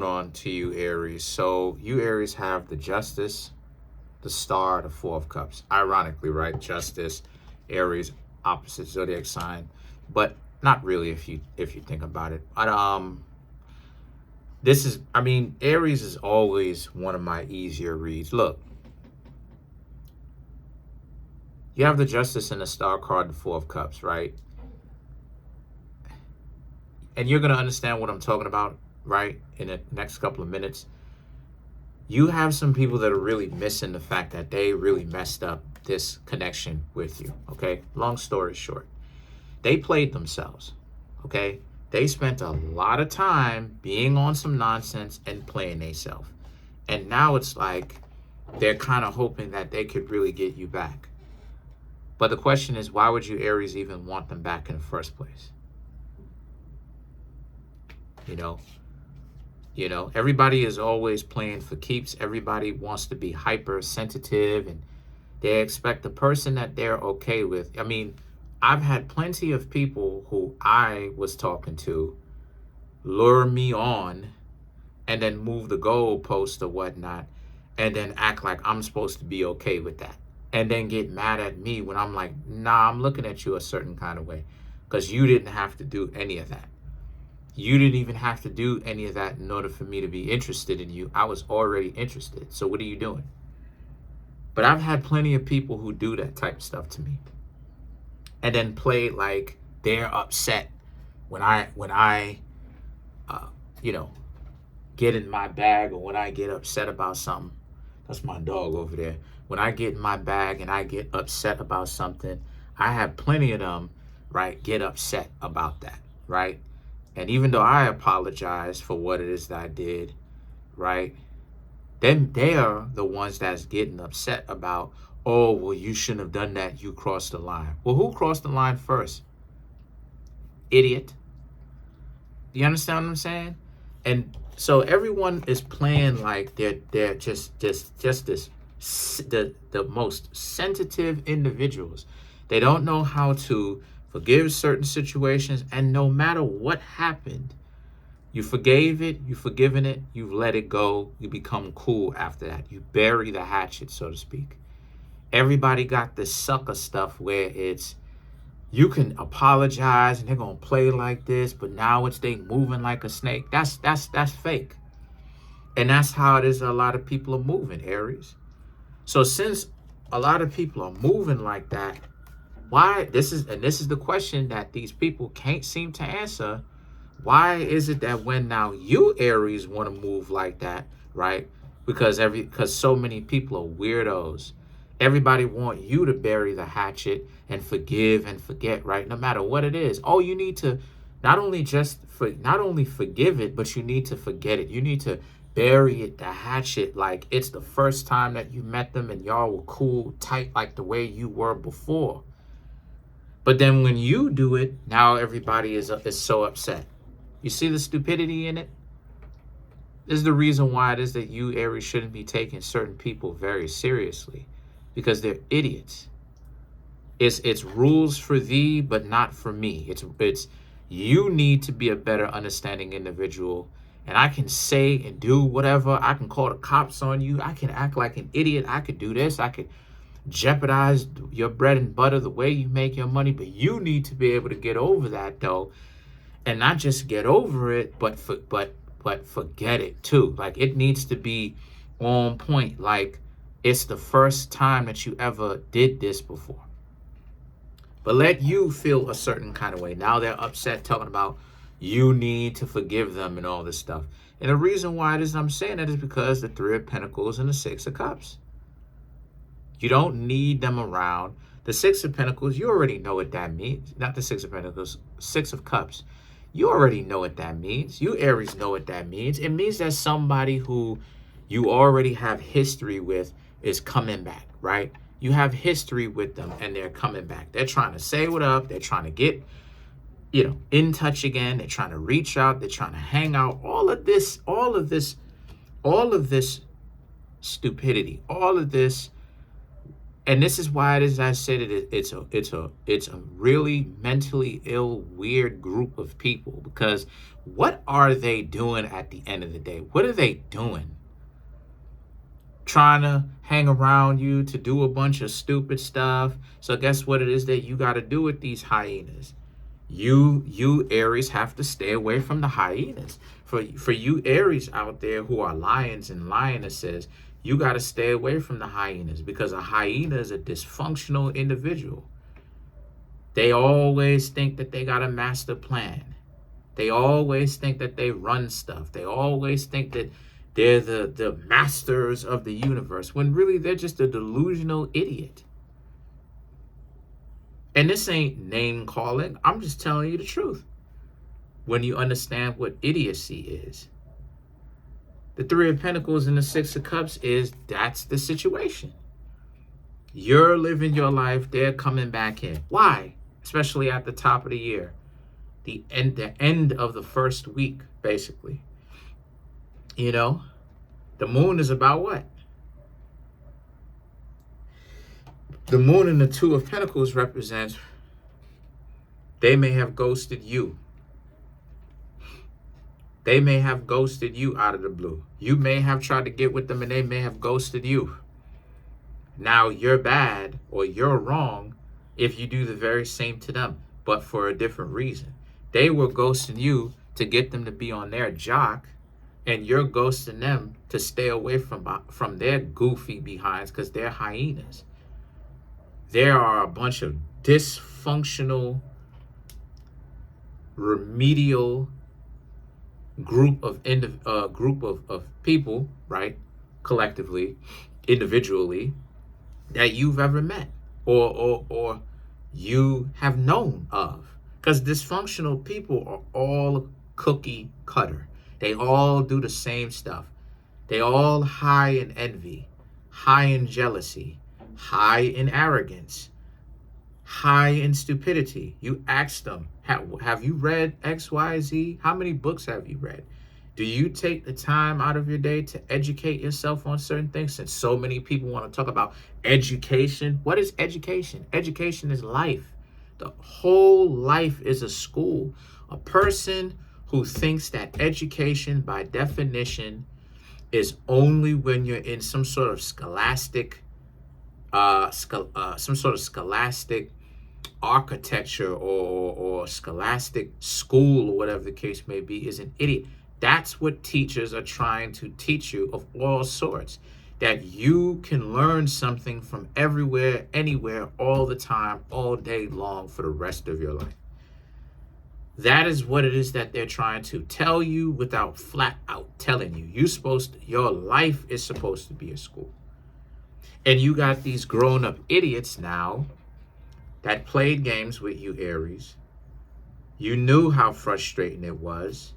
On to you, Aries. So you Aries have the Justice, the Star, the Four of Cups. Ironically, right? Justice, Aries, opposite zodiac sign, but not really if you think about it. But this is, I mean, Aries is always one of my easier reads. Look, you have the Justice and the Star card, the Four of Cups, right? And you're gonna understand what I'm talking about, right, in the next couple of minutes. You have some people that are really missing the fact that they really messed up this connection with you, okay? Long story short, they played themselves, okay? They spent a lot of time being on some nonsense and playing themselves. And now it's like they're kind of hoping that they could really get you back. But the question is, why would you, Aries, even want them back in the first place? You know, everybody is always playing for keeps. Everybody wants to be hypersensitive, and they expect the person that they're okay with. I mean, I've had plenty of people who I was talking to lure me on and then move the goalpost or whatnot, and then act like I'm supposed to be okay with that, and then get mad at me when I'm like, nah, I'm looking at you a certain kind of way because you didn't have to do any of that. You didn't even have to do any of that in order for me to be interested in you. I was already interested. So what are you doing? But I've had plenty of people who do that type of stuff to me, and then play like they're upset when I get in my bag, or when I get upset about something. That's my dog over there. When I get in my bag and I get upset about something, I have plenty of them, right, get upset about that, right? And even though I apologize for what it is that I did, right, then they are the ones that's getting upset about, oh, well, you shouldn't have done that. You crossed the line. Well, who crossed the line first? Idiot. Do you understand what I'm saying? And so everyone is playing like they're just this the most sensitive individuals. They don't know how to forgive certain situations, and no matter what happened, you forgave it, you've forgiven it, you've let it go, you become cool after that. You bury the hatchet, so to speak. Everybody got this sucker stuff where it's, you can apologize and they're gonna play like this, but now it's they moving like a snake. That's fake. And that's how it is a lot of people are moving, Aries. So since a lot of people are moving like that, why, this is the question that these people can't seem to answer. Why is it that when now you Aries want to move like that, right? Because so many people are weirdos. Everybody want you to bury the hatchet and forgive and forget, right? No matter what it is. Oh, you need to not only forgive it, but you need to forget it. You need to bury it, the hatchet, like it's the first time that you met them and y'all were cool, tight, like the way you were before. But then when you do it, now everybody is so upset. You see the stupidity in it? This is the reason why it is that you, Aries, shouldn't be taking certain people very seriously, because they're idiots. It's rules for thee, but not for me. It's you need to be a better understanding individual. And I can say and do whatever. I can call the cops on you. I can act like an idiot. I could do this. I could jeopardize your bread and butter, the way you make your money. But you need to be able to get over that, though. And not just get over it, but forget it too. Like, it needs to be on point. Like, it's the first time that you ever did this before. But let you feel a certain kind of way. Now they're upset, talking about you need to forgive them and all this stuff. And the reason why it is I'm saying that is because the Three of Pentacles and the Six of Cups. You don't need them around. The Six of Pentacles, you already know what that means. Not the Six of Pentacles, Six of Cups. You already know what that means. You Aries know what that means. It means that somebody who you already have history with is coming back, right? You have history with them and they're coming back. They're trying to say what up. They're trying to get, in touch again. They're trying to reach out. They're trying to hang out. All of this stupidity, all of this And this is why it is I said it's a really mentally ill, weird group of people, because what are they doing at the end of the day? What are they doing? Trying to hang around you to do a bunch of stupid stuff. So guess what it is that you got to do with these hyenas? You Aries have to stay away from the hyenas. For you Aries out there who are lions and lionesses, you got to stay away from the hyenas, because a hyena is a dysfunctional individual. They always think that they got a master plan. They always think that they run stuff. They always think that they're the masters of the universe, when really they're just a delusional idiot. And this ain't name calling. I'm just telling you the truth. When you understand what idiocy is. The Three of Pentacles and the Six of Cups that's the situation. You're living your life. They're coming back in. Why? Especially at the top of the year. The end of the first week, basically. You know, the moon is about what? The moon and the Two of Pentacles represents they may have ghosted you. They may have ghosted you out of the blue. You may have tried to get with them and they may have ghosted you. Now you're bad or you're wrong if you do the very same to them, but for a different reason. They were ghosting you to get them to be on their jock, and you're ghosting them to stay away from their goofy behinds, because they're hyenas. There are a bunch of dysfunctional, remedial group of people, right, collectively, individually, that you've ever met or you have known of. Because dysfunctional people are all cookie cutter. They all do the same stuff. They all high in envy, high in jealousy, high in arrogance, high in stupidity. You ask them, have you read X, Y, Z? How many books have you read? Do you take the time out of your day to educate yourself on certain things? Since so many people want to talk about education. What is education? Education is life. The whole life is a school. A person who thinks that education, by definition, is only when you're in some sort of scholastic architecture or scholastic school, or whatever the case may be, is an idiot. That's what teachers are trying to teach you, of all sorts, that you can learn something from everywhere, anywhere, all the time, all day long, for the rest of your life. That is what it is that they're trying to tell you without flat out telling you. Your life is supposed to be a school. And you got these grown-up idiots now that played games with you, Aries. You knew how frustrating it was.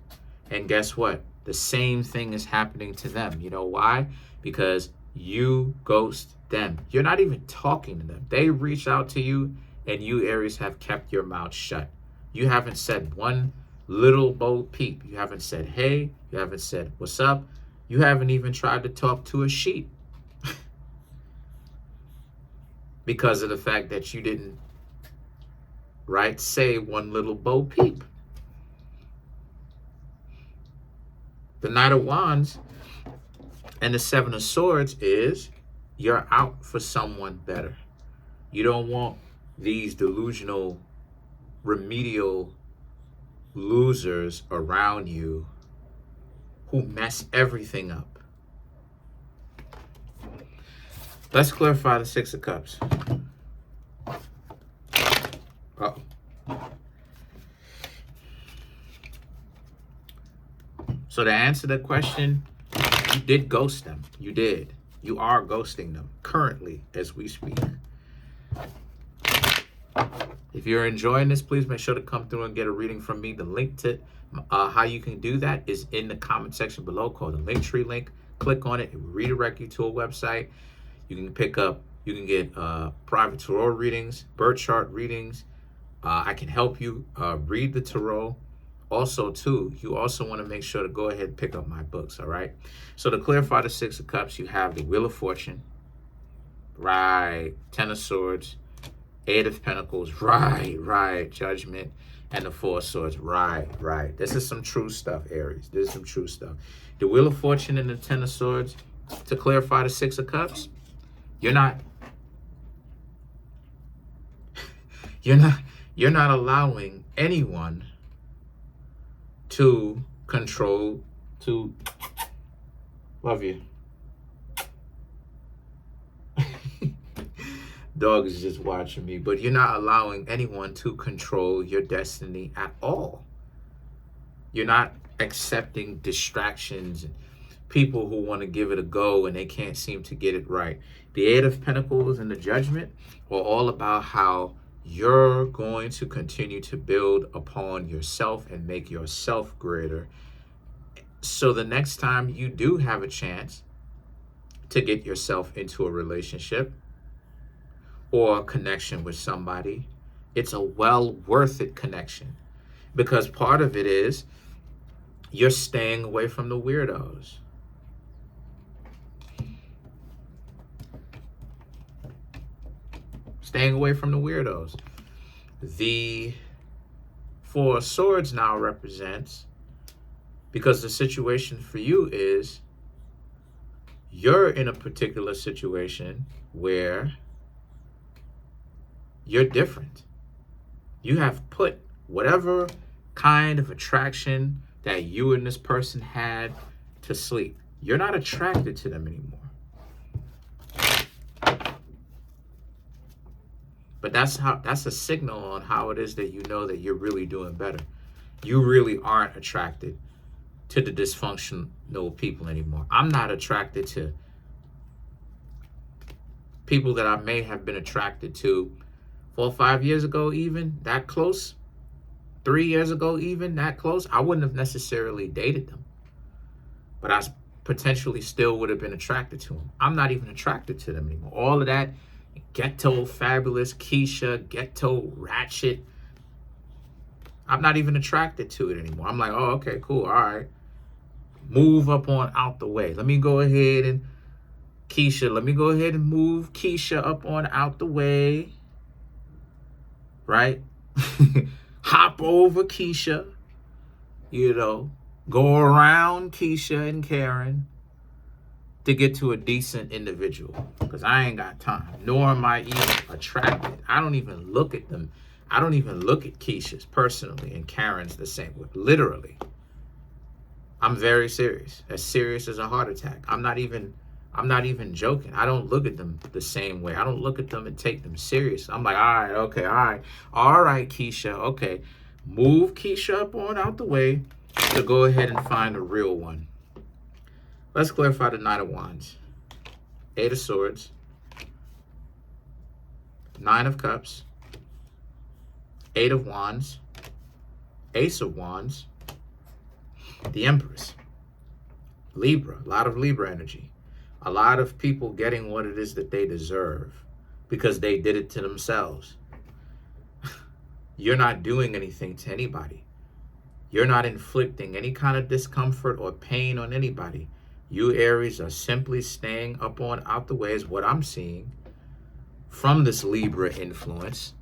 And guess what? The same thing is happening to them. You know why? Because you ghost them. You're not even talking to them. They reach out to you, and you, Aries, have kept your mouth shut. You haven't said one little bold peep. You haven't said hey. You haven't said what's up. You haven't even tried to talk to a sheep. Because of the fact that you didn't, right, say one little bo peep. The Knight of Wands and the Seven of Swords is you're out for someone better. You don't want these delusional, remedial losers around you who mess everything up. Let's clarify the Six of Cups. Uh-oh. So to answer the question, you did ghost them. You did. You are ghosting them currently as we speak. If you're enjoying this, please make sure to come through and get a reading from me. The link to how you can do that is in the comment section below, called the Linktree link. Click on it. It will redirect you to a website. You can get private tarot readings, birth chart readings. I can help you read the tarot. Also, too, you also want to make sure to go ahead and pick up my books, all right? So to clarify the Six of Cups, you have the Wheel of Fortune, Right. Ten of Swords. Eight of Pentacles. Right. Judgment. And the Four of Swords. Right. This is some true stuff, Aries. This is some true stuff. The Wheel of Fortune and the Ten of Swords. To clarify the Six of Cups. You're not allowing anyone to control, to love you. Dog is just watching me, but you're not allowing anyone to control your destiny at all. You're not accepting distractions and people who want to give it a go and they can't seem to get it right. The Eight of Pentacles and the Judgment are all about how you're going to continue to build upon yourself and make yourself greater. So the next time you do have a chance to get yourself into a relationship or a connection with somebody, it's a well worth it connection. Because part of it is you're staying away from the weirdos. Staying away from the weirdos. The Four of Swords now represents, because the situation for you is you're in a particular situation where you're different. You have put whatever kind of attraction that you and this person had to sleep. You're not attracted to them anymore. But that's a signal on how it is that you know that you're really doing better. You really aren't attracted to the dysfunctional people anymore. I'm not attracted to people that I may have been attracted to 4 or 5 years ago, even that close. 3 years ago, even that close. I wouldn't have necessarily dated them, but I potentially still would have been attracted to them. I'm not even attracted to them anymore. All of that ghetto, fabulous, Keisha, ghetto, ratchet, I'm not even attracted to it anymore. I'm like, oh, okay, cool, all right. Move up on out the way. Let me go ahead and let me go ahead and move Keisha up on out the way. Right? Hop over Keisha. You know, go around Keisha and Karen to get to a decent individual. Because I ain't got time. Nor am I even attracted. I don't even look at them. I don't even look at Keisha's personally, and Karen's the same way. Literally. I'm very serious. As serious as a heart attack. I'm not even joking. I don't look at them the same way. I don't look at them and take them serious. I'm like, all right, okay, all right. All right, Keisha, okay. Move Keisha up on out the way to go ahead and find a real one. Let's clarify the Knight of Wands. Eight of Swords. Nine of Cups. Eight of Wands. Ace of Wands. The Empress. Libra. A lot of Libra energy. A lot of people getting what it is that they deserve because they did it to themselves. You're not doing anything to anybody. You're not inflicting any kind of discomfort or pain on anybody. You Aries are simply staying up on out the way is what I'm seeing from this Libra influence,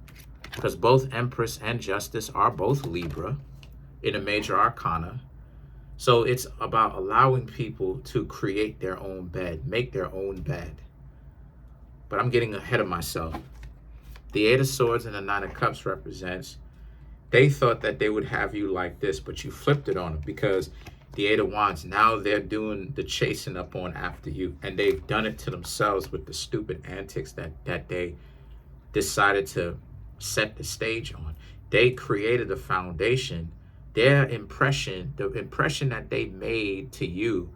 because both Empress and Justice are both Libra in a major arcana. So it's about allowing people to create their own bed, make their own bed. But I'm getting ahead of myself. The Eight of Swords and the Nine of Cups represents, they thought that they would have you like this, but you flipped it on them, because the Eight of Wands, now they're doing the chasing up on after you, and they've done it to themselves with the stupid antics that they decided to set the stage on. They created a foundation. Their impression, the impression that they made to you,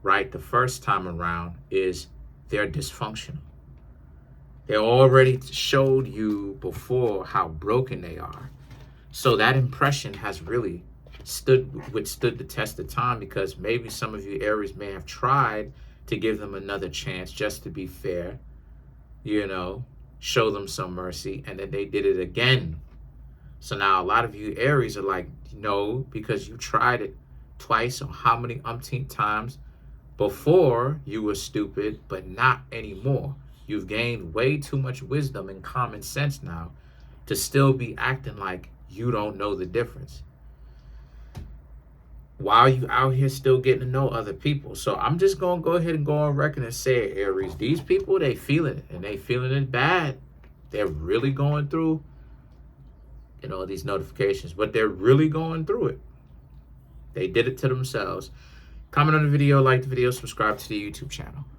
right, the first time around is they're dysfunctional. They already showed you before how broken they are. So that impression has really withstood the test of time, because maybe some of you Aries may have tried to give them another chance just to be fair, you know, show them some mercy, and then they did it again. So now a lot of you Aries are like, no, because you tried it twice or how many umpteen times before, you were stupid, but not anymore. You've gained way too much wisdom and common sense now to still be acting like you don't know the difference while you out here still getting to know other people. So I'm just going to go ahead and go on record and say it, Aries. These people, they feeling it, and they feeling it bad. They're really going through, these notifications, but they're really going through it. They did it to themselves. Comment on the video, like the video, subscribe to the YouTube channel.